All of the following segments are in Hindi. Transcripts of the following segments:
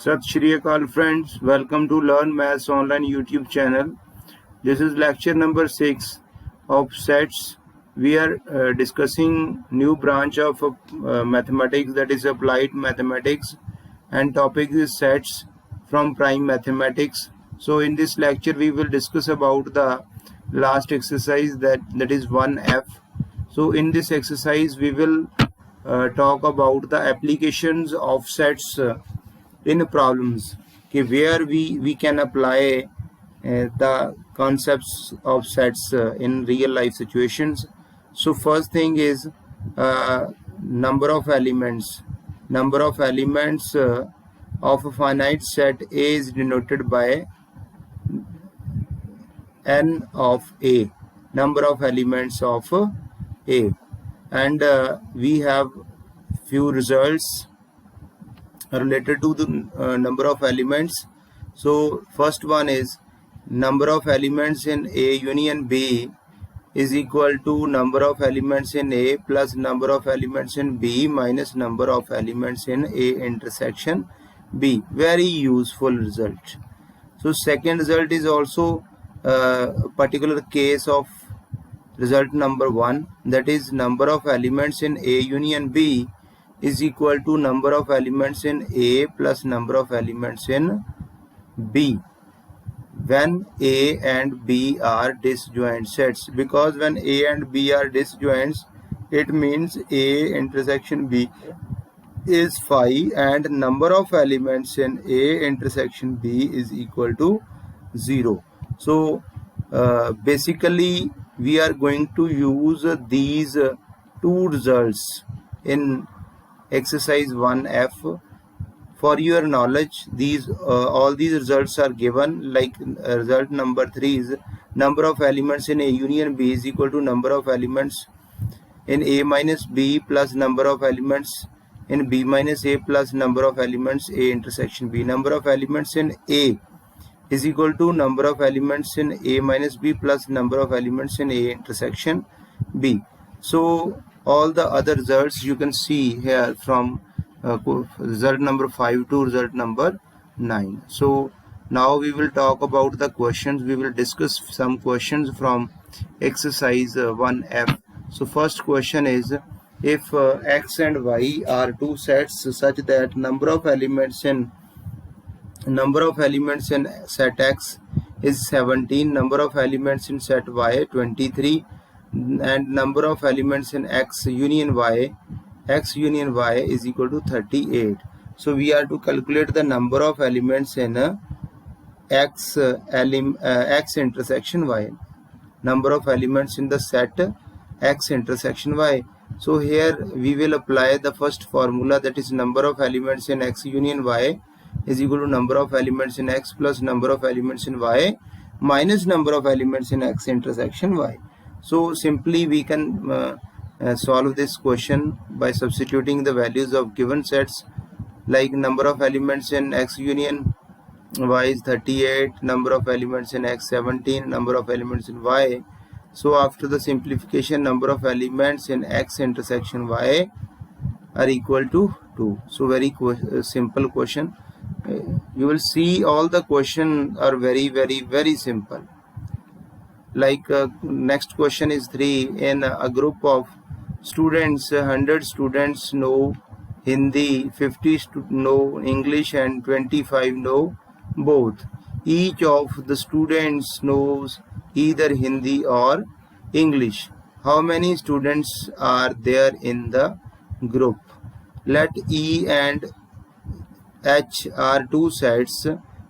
Sat Shri Akal friends, welcome to Learn Maths Online YouTube channel. This is lecture number 6 of sets. We are discussing new branch of mathematics, that is applied mathematics, and topic is sets from prime mathematics. So in this lecture we will discuss about the last exercise that is 1F. So in this exercise we will talk about the applications of sets in problems, where we can apply the concepts of sets in real life situations. So first thing is number of elements. Number of elements of a finite set A is denoted by n of A, number of elements of A, and we have few results related to the number of elements. So first one is number of elements in A union B is equal to number of elements in A plus number of elements in B minus number of elements in A intersection B. Very useful result. So second result is also a particular case of result number 1, that is number of elements in A union B is equal to number of elements in A plus number of elements in B when A and B are disjoint sets. Because when A and B are disjoints, it means A intersection B is phi and number of elements in A intersection B is equal to 0. So basically we are going to use these two results in exercise 1F. For your knowledge, these all these results are given, like result number 3 is number of elements in A union B is equal to number of elements in A minus B plus number of elements in B minus A plus number of elements A intersection B. Number of elements in A is equal to number of elements in A minus B plus number of elements in A intersection B. So all the other results you can see here from result number 5 to result number 9. So now we will talk about the questions. We will discuss some questions from exercise 1F. So first question is, if x and y are two sets such that number of elements in set X is 17, number of elements in set Y 23, and number of elements in X union Y is equal to 38. So we are to calculate the number of elements in X intersection Y, number of elements in the set X intersection Y. So here we will apply the first formula, that is number of elements in X union Y is equal to number of elements in X plus number of elements in Y minus number of elements in X intersection Y. So simply we can solve this question by substituting the values of given sets, like number of elements in X union Y is 38, number of elements in X 17, number of elements in Y. So after the simplification, number of elements in X intersection Y are equal to 2. So very simple question. You will see all the questions are very simple. Like next question is 3. In a group of students, 100 students know Hindi, 50 know English, and 25 know both. Each of the students knows either Hindi or English. How many students are there in the group? Let E and H are two sets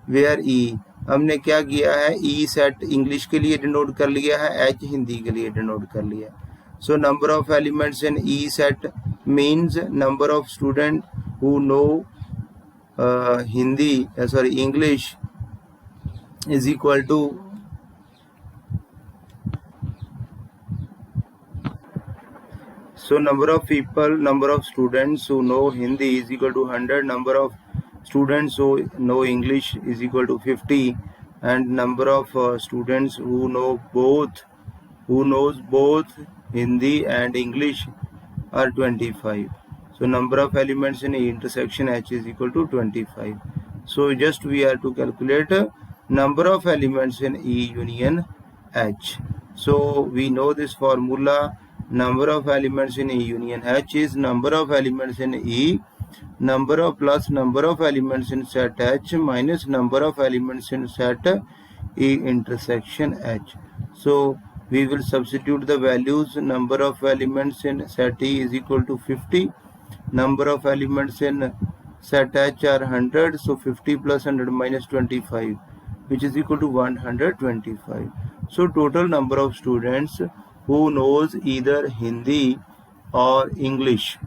where E, हमने क्या किया है, E सेट इंग्लिश के लिए डिनोट कर लिया है, H हिंदी के लिए डिनोट कर लिया. So number of elements in E set means number of students who know English is equal to number of students who know Hindi is equal to 100, number of students who know English is equal to 50, and number of students who knows both Hindi and English are 25. So number of elements in intersection H is equal to 25. So just we are to calculate number of elements in E union H. So we know this formula. Number of elements in E union H is number of elements in E, number of plus number of elements in set H minus number of elements in set E intersection H. So we will substitute the values. Number of elements in set E is equal to 50. Number of elements in set H are 100. So 50 plus 100 minus 25, which is equal to 125. So total number of students who knows either Hindi or English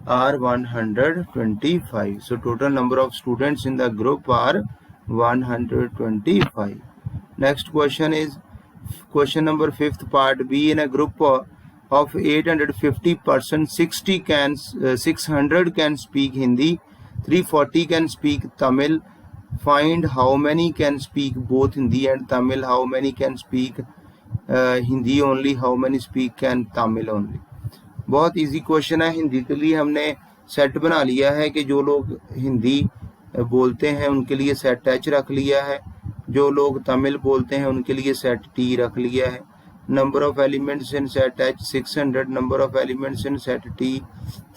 are 125. So total number of students in the group are 125. Next question is question number 5th part B. In a group of 850 persons, 600 can speak Hindi, 340 can speak Tamil. Find how many can speak both Hindi and Tamil, how many can speak Hindi only, how many speak can Tamil only. बहुत इजी क्वेश्चन है. हिंदी के लिए हमने सेट बना लिया है कि जो लोग हिंदी बोलते हैं उनके लिए सेट एच रख लिया है, जो लोग तमिल बोलते हैं उनके लिए सेट टी रख लिया है. Number of elements in set H 600, number of elements in set T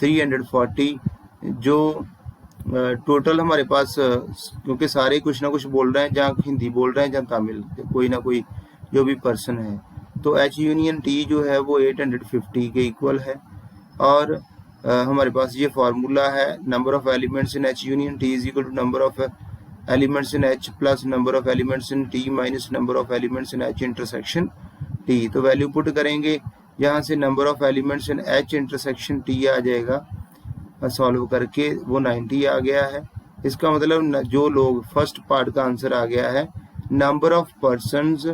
340. जो टोटल हमारे पास, क्योंकि सारे कुछ ना कुछ बोल रहे हैं, जहाँ हिंदी बोल रहे हैं जहाँ तमिल, कोई ना कोई जो भी पर्सन है, तो एच यूनियन टी जो है वो 850 के इक्वल है. और हमारे पास ये फार्मूला है. Number of elements in H union T is equal to number of elements in H plus number of elements in T minus number of elements in H intersection T. तो वैल्यू पुट करेंगे, यहाँ से number of elements in H intersection T आ जाएगा, सॉल्व करके वो 90 आ गया है. इसका मतलब जो लोग फर्स्ट पार्ट का आंसर आ गया है, number of persons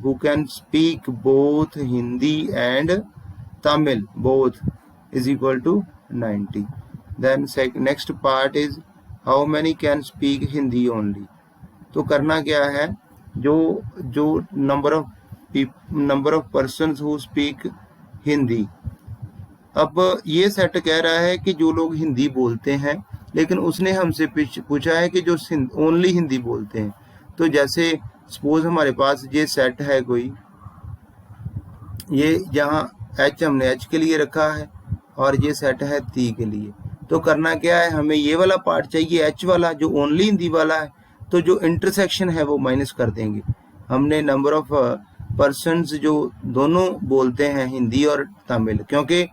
who can speak both Hindi and Tamil both is equal to 90. Then next part is how many can speak Hindi only. तो करना क्या है, जो number of persons who speak Hindi. अब ये सेट कह रहा है कि जो लोग हिंदी बोलते हैं, लेकिन उसने हमसे पूछा है कि जो ओनली हिंदी बोलते हैं. तो जैसे सपोज हमारे पास ये सेट है कोई, ये जहाँ एच हमने एच के लिए रखा है और ये सेट है टी के लिए. तो करना क्या है, हमें ये वाला पार्ट चाहिए एच वाला जो ओनली हिंदी वाला है. तो जो इंटरसेक्शन है वो माइनस कर देंगे. हमने नंबर ऑफ पर्सन्स जो दोनों बोलते हैं हिंदी और तमिल, क्योंकि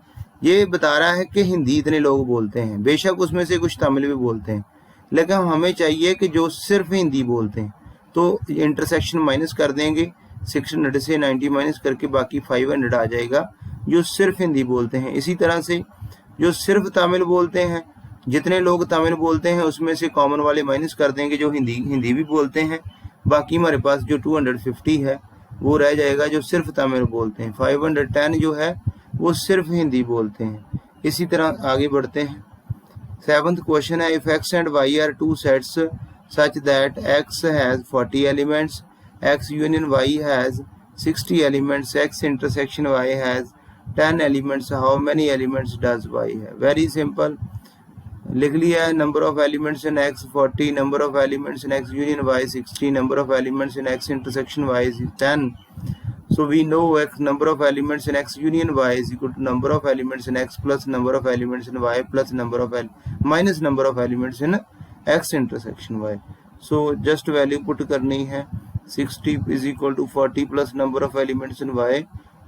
ये बता रहा है कि हिंदी इतने लोग बोलते हैं, बेशक उसमें से कुछ तमिल भी बोलते हैं, लेकिन हमें चाहिए कि जो सिर्फ हिंदी बोलते हैं. तो इंटरसेक्शन माइनस कर देंगे, 600 से 90 माइनस करके बाकी 500 आ जाएगा जो सिर्फ हिंदी बोलते हैं. इसी तरह से जो सिर्फ तमिल बोलते हैं, जितने लोग तमिल बोलते हैं उसमें से कॉमन वाले माइनस कर देंगे जो हिंदी भी बोलते हैं. बाकी हमारे पास जो 250 है वो रह जाएगा जो सिर्फ तमिल बोलते हैं. 510 जो है वो सिर्फ हिंदी बोलते हैं. इसी तरह आगे बढ़ते हैं. 7th क्वेश्चन है, if X and Y are two sets such that x has 40 elements, x union y has 60 elements, x intersection y has 10 elements, how many elements does y have? Very simple. लिख लिया है. Number of elements in x 40, number of elements in x union y 60, number of elements in x intersection y is 10. So we know x number of elements in x union y is equal to number of elements in x plus number of elements in y plus number of minus number of elements in x intersection y. So just value put करनी है. 60 is equal to 40 plus number of elements in y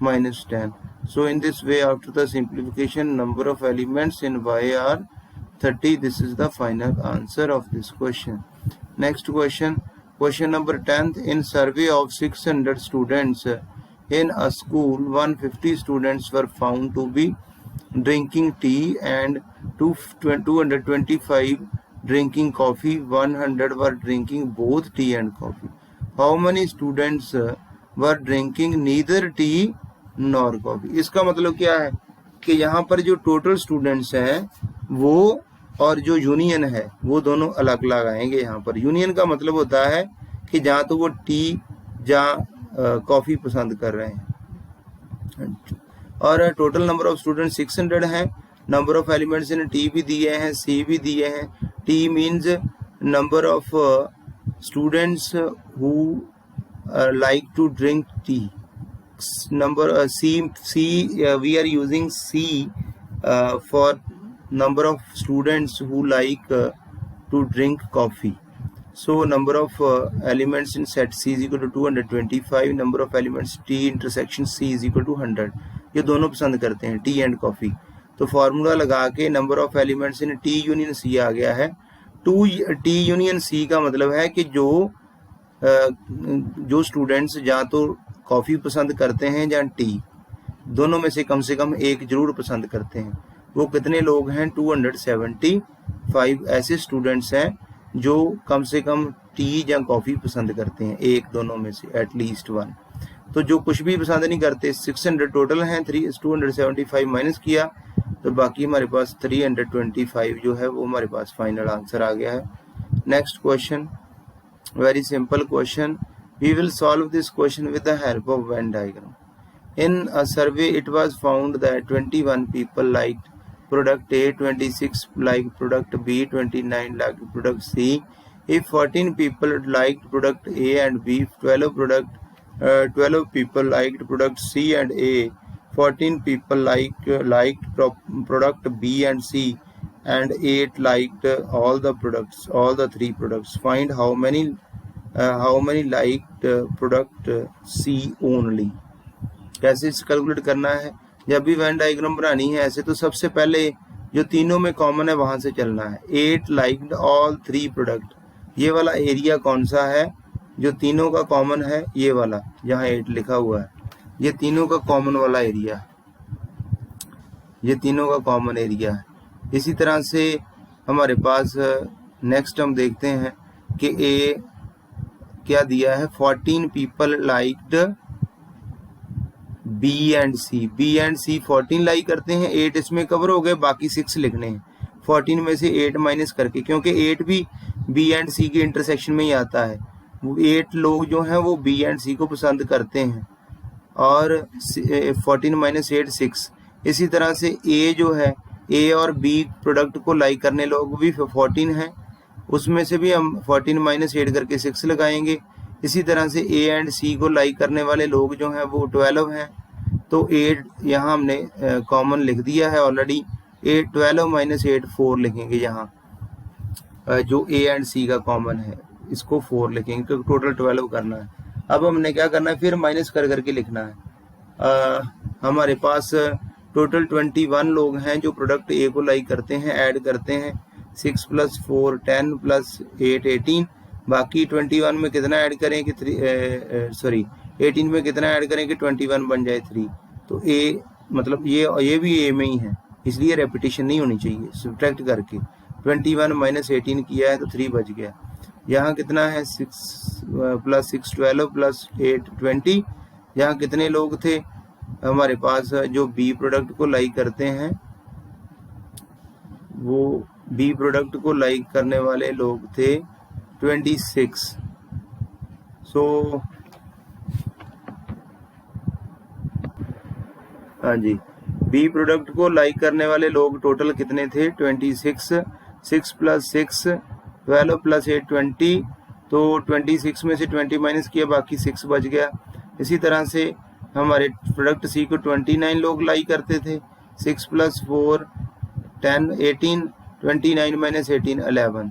minus 10. So in this way, after the simplification, number of elements in y are 30. This is the final answer of this question. Next question, question number 10th. In survey of 600 students in a school, 150 students were found to be drinking tea and 225 drinking coffee, 100 were drinking both tea and coffee. How many students were drinking neither tea nor coffee? इसका मतलब क्या है कि यहाँ पर जो टोटल स्टूडेंट्स हैं वो और जो यूनियन है वो दोनों अलग अलग आएंगे. यहाँ पर यूनियन का मतलब होता है कि जहाँ तो वो टी जहाँ कॉफ़ी पसंद कर रहे हैं. और टोटल नंबर ऑफ स्टूडेंट 600 हैं. Number of elements in T भी दिए हैं, सी भी दिए हैं। T means number of students who like to drink tea. Number C we are using C for number of students who like to drink coffee. So number of elements in set C is equal to 225. Number of elements T intersection C is equal to 100. ये दोनों पसंद करते हैं टी एंड कॉफ़ी। तो फार्मूला लगा के number of elements in T union C आ गया है। टी यूनियन सी का मतलब है कि जो स्टूडेंट्स या तो कॉफ़ी पसंद करते हैं या टी, दोनों में से कम एक जरूर पसंद करते हैं। वो कितने लोग हैं? 275 ऐसे स्टूडेंट्स हैं जो कम से कम टी या कॉफ़ी पसंद करते हैं, एक दोनों में से एटलीस्ट वन। तो जो कुछ भी पसंद नहीं करते 600 टोटल हैं, 275 माइनस किया तो बाकी हमारे पास 325 जो है वो हमारे पास फाइनल आंसर आ गया है। Next question, very simple question. We will solve this question with the help of Venn diagram. In a survey it was found that 21 people liked product A, 26 liked product B, 29 liked product C. If 14 people liked product A and B, 12 people liked product C and A, 14 people liked product B and C, and 8 liked all the three products. Find how many liked product C only. कैसे इस कैलकुलेट करना है? जब भी वेन डायग्राम बनानी है ऐसे तो सबसे पहले जो तीनों में कॉमन है वहां से चलना है। 8 liked all three product, ये वाला एरिया कौन सा है जो तीनों का कॉमन है? ये वाला जहाँ 8 लिखा हुआ है, ये तीनों का कॉमन वाला एरिया, ये तीनों का कॉमन एरिया है। इसी तरह से हमारे पास नेक्स्ट हम देखते हैं कि ए क्या दिया है। 14 people liked B and C, B and C 14 like करते हैं, 8 इसमें कवर हो गए, बाकी 6 लिखने हैं। 14 में से 8 माइनस करके, क्योंकि 8 भी बी एंड सी के इंटरसेक्शन में ही आता है। 8 लोग जो हैं वो बी एंड सी को पसंद करते हैं और 14 माइनस 8 6। इसी तरह से ए जो है, ए और बी प्रोडक्ट को लाइक करने लोग भी 14 हैं, उसमें से भी हम 14 माइनस 8 करके 6 लगाएंगे। इसी तरह से ए एंड सी को लाइक करने वाले लोग जो हैं वो 12 हैं, तो 8 यहाँ हमने कॉमन लिख दिया है ऑलरेडी। 12 माइनस 8 4 लिखेंगे यहाँ, जो ए एंड सी का कॉमन है इसको 4 लिखेंगे क्योंकि टोटल 12 करना है। अब हमने क्या करना है, फिर माइनस कर करके लिखना है। हमारे पास टोटल 21 लोग हैं जो प्रोडक्ट ए को लाइक करते हैं, ऐड करते हैं 6 + 4 10 + 8 18। बाकी 21 में कितना ऐड करें कि 18 में कितना ऐड करें कि 21 बन जाए 3। तो ए मतलब ये भी ए में ही है, इसलिए रेपिटेशन नहीं होनी चाहिए। सब्ट्रैक्ट करके 21 माइनस 18 किया है तो 3 बच गया। यहाँ कितना है 6 + 6 12 + 8 20। यहाँ कितने लोग थे हमारे पास जो बी प्रोडक्ट को लाइक करते हैं, वो बी प्रोडक्ट को लाइक करने वाले लोग थे 26। सो हाँ जी, बी प्रोडक्ट को लाइक करने वाले लोग टोटल कितने थे? 26। 6 + 6 12 + 8 20। तो 26 में से 20 माइनस किया, बाकी 6 बच गया। इसी तरह से हमारे प्रोडक्ट सी को 29 लोग लाइक करते थे। 6 + 4 10 18 29 माइनस 18 11।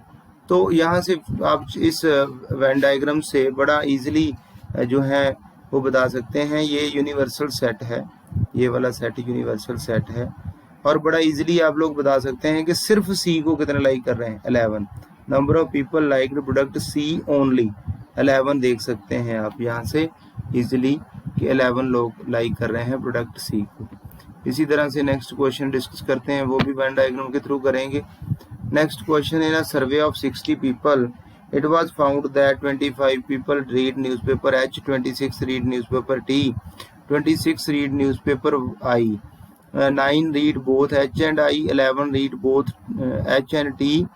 तो यहाँ से आप इस वेन डायग्राम से बड़ा इजीली जो है वो बता सकते हैं ये यूनिवर्सल सेट है, ये वाला सेट यूनिवर्सल सेट है। और बड़ा इजीली आप लोग बता सकते हैं कि सिर्फ सी को कितने लाइक कर रहे हैं, 11। Number of people like product C only 11 देख सकते हैं आप यहाँ से इजीली कि 11 लोग लाइक कर रहे हैं प्रोडक्ट सी को। इसी तरह से नेक्स्ट क्वेश्चन डिस्कस करते हैं, वो भी वेन डायग्राम के थ्रू करेंगे। Next question in a survey of 60 people it was found that 25 people read newspaper H, 26 read newspaper T, 26 read newspaper I, 9 read both H and I, 11 read both H and T,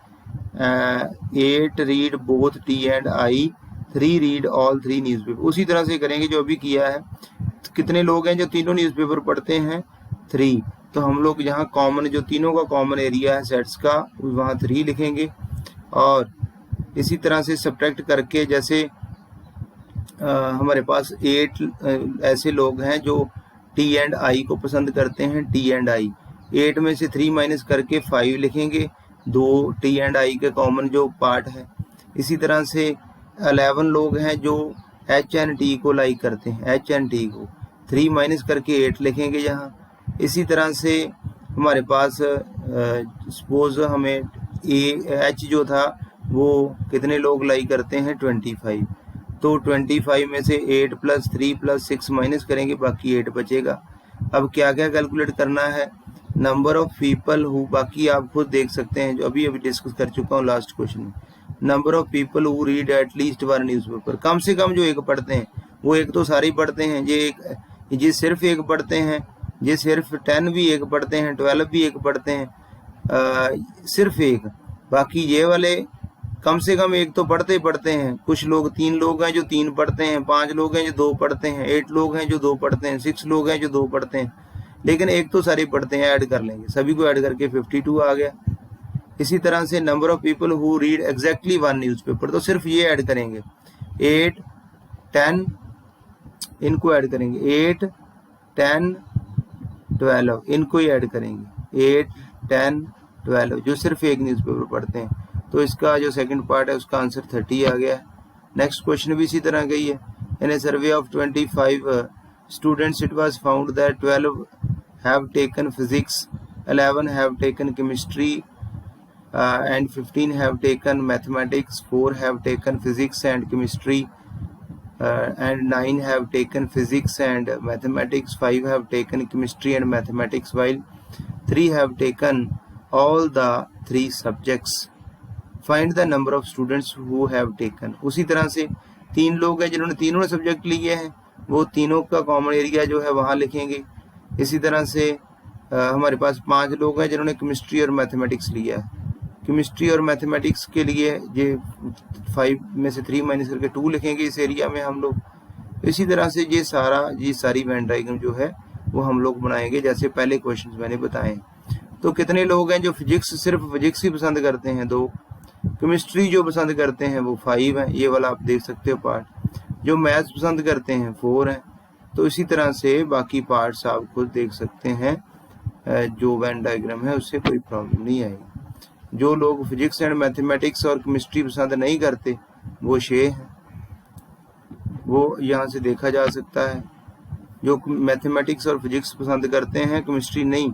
8 read both T and I, 3 read all 3 newspaper। उसी तरह से करेंगे जो अभी किया है। कितने लोग हैं जो तीनों न्यूज़पेपर पढ़ते हैं? 3। तो हम लोग यहाँ कॉमन जो तीनों का कॉमन एरिया है सेट्स का वहाँ 3 लिखेंगे। और इसी तरह से सब्ट्रैक्ट करके जैसे हमारे पास 8 ऐसे लोग हैं जो टी एंड आई को पसंद करते हैं, टी एंड आई। 8 में से 3 माइनस करके 5 लिखेंगे, 2 टी एंड आई के कॉमन जो पार्ट है। इसी तरह से 11 लोग हैं जो एच एंड टी को लाइक करते हैं, एच एंड टी को, 3 माइनस करके 8 लिखेंगे यहाँ। इसी तरह से हमारे पास सपोज हमें एच जो था वो कितने लोग लाइक करते हैं, 25। तो 25 में से 8 + 3 + 6 माइनस करेंगे, बाकी 8 बचेगा। अब क्या क्या कैलकुलेट करना है, नंबर ऑफ पीपल हु, बाकी आप खुद देख सकते हैं जो अभी डिस्कस कर चुका हूँ लास्ट क्वेश्चन में। Number of people who read at least 1 newspaper, कम से कम जो एक पढ़ते हैं, वो एक तो सारे पढ़ते हैं, ये सिर्फ एक पढ़ते हैं, ये सिर्फ 10 भी एक पढ़ते हैं, 12 भी एक पढ़ते हैं, सिर्फ एक। बाकी ये वाले कम से कम एक तो पढ़ते हैं। कुछ लोग 3 लोग हैं जो 3 पढ़ते हैं, 5 लोग हैं जो 2 पढ़ते हैं, 8 लोग हैं जो 2 पढ़ते हैं, 6 लोग हैं जो 2 पढ़ते हैं, लेकिन एक तो सारे पढ़ते हैं। ऐड कर लेंगे, सभी को ऐड करके 52 आ गया। इसी तरह से number of people who read exactly 1 newspaper, तो सिर्फ ये ऐड करेंगे, 8 10 इनको ऐड करेंगे, 8 10 12 इनको ही ऐड करेंगे, 8 10 12 जो सिर्फ एक न्यूज़पेपर पढ़ते हैं। तो इसका जो सेकंड पार्ट है उसका आंसर 30 आ गया है। नेक्स्ट क्वेश्चन भी इसी तरह का ही है। In a survey of 25 students it was found that 12 have taken physics, 11 have taken chemistry and 15 have taken mathematics, 4 have taken physics and chemistry and 9 have taken physics and mathematics, 5 have taken chemistry and mathematics, while 3 have taken all the 3 subjects. Find the number of students who have taken. उसी तरह से 3 लोग हैं जिन्होंने तीनों सब्जेक्ट लिए हैं, वो तीनों का कॉमन एरिया जो है वहाँ लिखेंगे। इसी तरह से हमारे पास 5 लोग हैं जिन्होंने केमिस्ट्री और मैथमेटिक्स लिया है। केमिस्ट्री और मैथमेटिक्स के लिए ये 5 में से 3 माइनस करके 2 लिखेंगे इस एरिया में हम लोग। इसी तरह से ये सारी वेन डायग्राम जो है वो हम लोग बनाएंगे जैसे पहले क्वेश्चन मैंने बताए। तो कितने लोग हैं जो फिजिक्स, सिर्फ फिजिक्स ही पसंद करते हैं, 2। केमिस्ट्री जो पसंद करते हैं वो 5 हैं, ये वाला आप देख सकते हो पार्ट। जो मैथ्स पसंद करते हैं 4 हैं। तो इसी तरह से बाकी पार्ट्स आप खुद देख सकते हैं, जो वेन डायग्राम है उससे कोई प्रॉब्लम नहीं आएगी। जो लोग फिजिक्स एंड मैथमेटिक्स और केमिस्ट्री पसंद नहीं करते वो 6 हैं, वो यहाँ से देखा जा सकता है। जो मैथमेटिक्स और फिजिक्स पसंद करते हैं, केमिस्ट्री नहीं,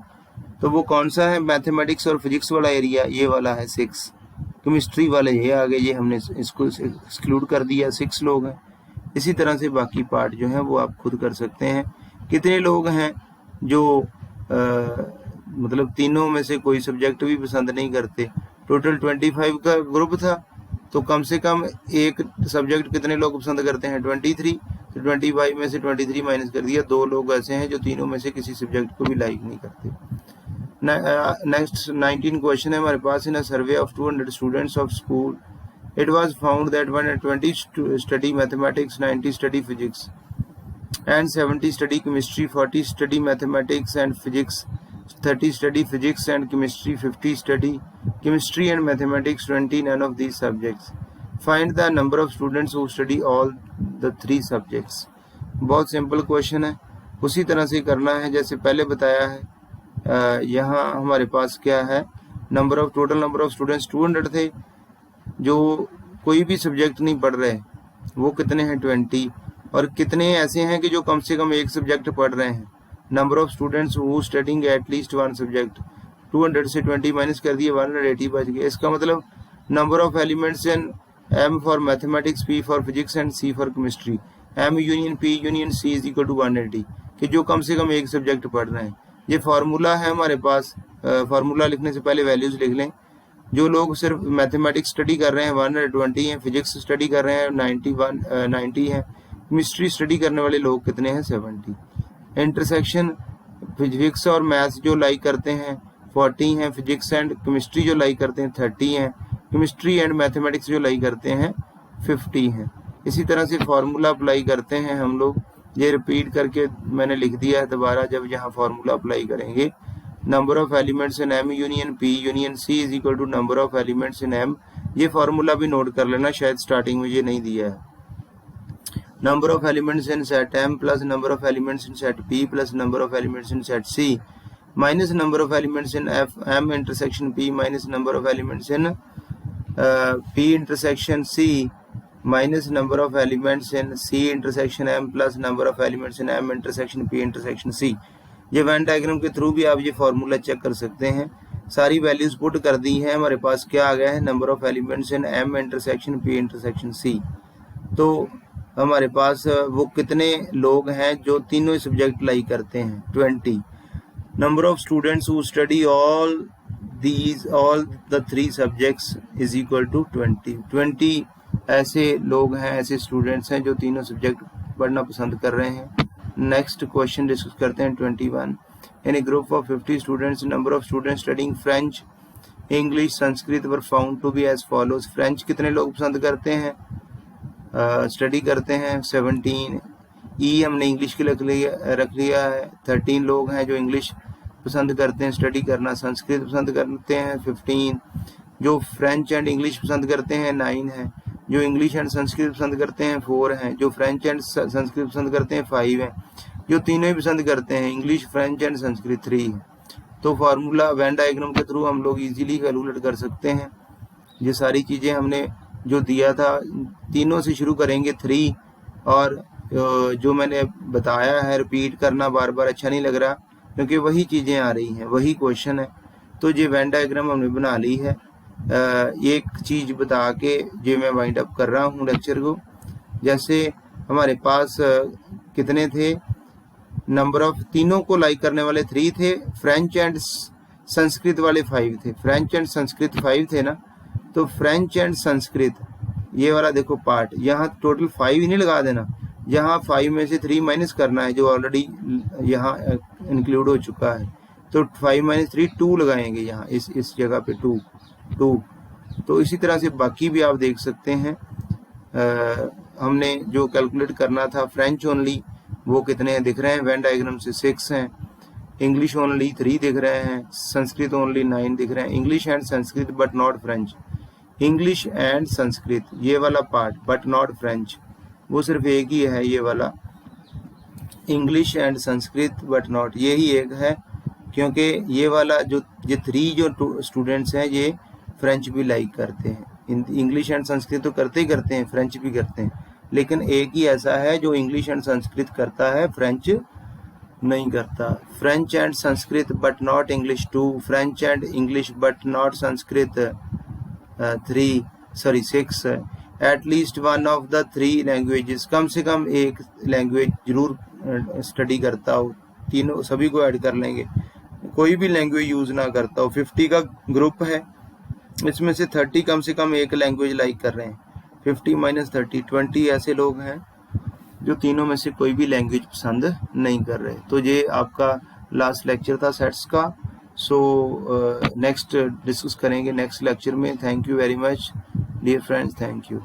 तो वो कौन सा है, मैथमेटिक्स और फिजिक्स वाला एरिया ये वाला है 6। केमिस्ट्री वाले ये आ गए, ये हमने इसको एक्सक्लूड कर दिया, 6 लोग हैं। इसी तरह से बाकी पार्ट जो है वो आप खुद कर सकते हैं। कितने लोग हैं जो मतलब तीनों में से कोई सब्जेक्ट भी पसंद नहीं करते। टोटल 25 का ग्रुप था, तो कम से कम एक सब्जेक्ट कितने लोग पसंद करते हैं, 23। तो 25 में से 23 माइनस कर दिया। 2 लोग ऐसे हैं जो तीनों में से किसी सब्जेक्ट को भी लाइक नहीं करते। नेक्स्ट 19 क्वेश्चन है हमारे पास। In a survey of 200 students of school it was found that 120 study mathematics, 90 study physics and 70 study chemistry, 40 study mathematics and physics, 30 study physics and chemistry, 50 study chemistry and mathematics, 20 none of these subjects. Find the number of students who study all the 3 subjects. बहुत सिंपल क्वेश्चन है, उसी तरह से करना है जैसे पहले बताया है। यहाँ हमारे पास क्या है, टोटल नंबर ऑफ स्टूडेंट्स 200 थे जो कोई भी सब्जेक्ट नहीं पढ़ रहे, वो कितने हैं, 20। और कितने ऐसे हैं कि जो कम से कम एक सब्जेक्ट पढ़ रहे हैं। Number of students who studying at least 1 subject, 200 से 20 माइनस कर दिए, 180 बच गए। इसका मतलब number of elements in M for mathematics, P for physics and C for chemistry, M union P union C is equal to 180, कि जो कम से कम एक सब्जेक्ट पढ़ रहे हैं। ये फार्मूला है हमारे पास। फार्मूला लिखने से पहले वैल्यूज लिख लें। जो लोग सिर्फ मैथमेटिक्स स्टडी कर रहे हैं 120 हैं, फिजिक्स स्टडी कर रहे हैं 90 हैं, केमिस्ट्री स्टडी करने वाले लोग कितने हैं, 70। इंटरसेक्शन फिजिक्स और मैथ्स जो लाइक करते हैं 40 हैं, फिजिक्स एंड केमिस्ट्री जो लाइक करते हैं 30 हैं, केमिस्ट्री एंड मैथमेटिक्स जो लाइक करते हैं 50 हैं। इसी तरह से फार्मूला अप्लाई करते हैं हम लोग। ये रिपीट करके मैंने लिख दिया है दोबारा, जब यहाँ फार्मूला अप्लाई करेंगे number of elements in M union P union C is equal to number of elements in M। ये फार्मूला भी नोट कर लेना, शायद स्टार्टिंग में ये नहीं दिया है। Number of elements in set M plus number of elements in set P plus number of elements in set C minus number of elements in M intersection P minus number of elements in P intersection C minus number of elements in C intersection M plus number of elements in M intersection P intersection C। ये वेन डायग्राम के थ्रू भी आप ये फार्मूला चेक कर सकते हैं। सारी वैल्यूज पुट कर दी हैं, हमारे पास क्या आ गया है, number of elements in M intersection P intersection C। तो हमारे पास वो कितने लोग हैं जो तीनों सब्जेक्ट लाई करते हैं, 20। Number of students who study all the 3 subjects is equal to 20 ऐसे लोग हैं, ऐसे स्टूडेंट्स हैं जो तीनों सब्जेक्ट पढ़ना पसंद कर रहे हैं। नेक्स्ट क्वेश्चन डिस्कस करते हैं 21। In a group of 50 students number of students studying French English Sanskrit were found to be as follows. French कितने लोग पसंद करते हैं, स्टडी करते हैं 17। ई हमने इंग्लिश के लिए रख लिया है, 13 लोग हैं जो इंग्लिश पसंद करते हैं स्टडी करना। संस्कृत पसंद करते हैं 15। जो फ्रेंच एंड इंग्लिश पसंद करते हैं 9 हैं। जो इंग्लिश एंड संस्कृत पसंद करते हैं 4 हैं। जो फ्रेंच एंड संस्कृत पसंद करते हैं 5 हैं। जो तीनों ही पसंद करते हैं इंग्लिश फ्रेंच एंड संस्कृत 3 है। तो फार्मूला वेन डायग्राम के थ्रू हम लोग इजीली कैलकुलेट कर सकते हैं। ये सारी चीज़ें हमने जो दिया था, तीनों से शुरू करेंगे 3, और जो मैंने बताया है रिपीट करना बार बार अच्छा नहीं लग रहा क्योंकि वही चीज़ें आ रही हैं, वही क्वेश्चन है। तो ये वेन डायग्राम हमने बना ली है। एक चीज़ बता के जो मैं वाइंड अप कर रहा हूँ लेक्चर को। जैसे हमारे पास कितने थे, नंबर ऑफ तीनों को लाइक करने वाले 3 थे, फ्रेंच एंड संस्कृत वाले 5 थे। फ्रेंच एंड संस्कृत 5 थे ना, तो फ्रेंच एंड संस्कृत ये वाला देखो पार्ट, यहाँ टोटल 5 ही नहीं लगा देना, यहाँ 5 में से 3 माइनस करना है जो ऑलरेडी यहाँ इंक्लूड हो चुका है। तो 5 - 3 2 लगाएंगे यहाँ इस जगह पे 2। तो इसी तरह से बाकी भी आप देख सकते हैं। हमने जो कैलकुलेट करना था फ्रेंच ओनली वो कितने दिख रहे हैं वेन डायग्राम से 6 हैं। इंग्लिश ओनली 3 दिख रहे हैं। संस्कृत ओनली 9 दिख रहे हैं। English and Sanskrit but not French. English and Sanskrit ये वाला पार्ट बट नॉट फ्रेंच, वो सिर्फ एक ही है, ये वाला English and Sanskrit but not, ये ही एक है। क्योंकि ये वाला जो ये 3 जो स्टूडेंट्स हैं ये फ्रेंच भी लाइक करते हैं। इंग्लिश एंड संस्कृत तो करते ही करते हैं, फ्रेंच भी करते हैं, लेकिन एक ही ऐसा है जो इंग्लिश एंड संस्कृत करता है, फ्रेंच नहीं करता। French and Sanskrit but not English 2, French and English but not Sanskrit 6। At least one of the 3 languages, कम से कम एक लैंग्वेज जरूर स्टडी करता हो। तीनों सभी को ऐड कर लेंगे, कोई भी लैंग्वेज यूज ना करता हो। 50 का ग्रुप है, इसमें से 30 कम से कम एक लैंग्वेज लाइक कर रहे हैं। 50 - 30 20 ऐसे लोग हैं जो तीनों में से कोई भी लैंग्वेज पसंद नहीं कर रहे। तो ये आपका लास्ट लेक्चर था सेट्स का। सो नेक्स्ट डिस्कस करेंगे नेक्स्ट लेक्चर में। Thank you very much dear friends, thank you.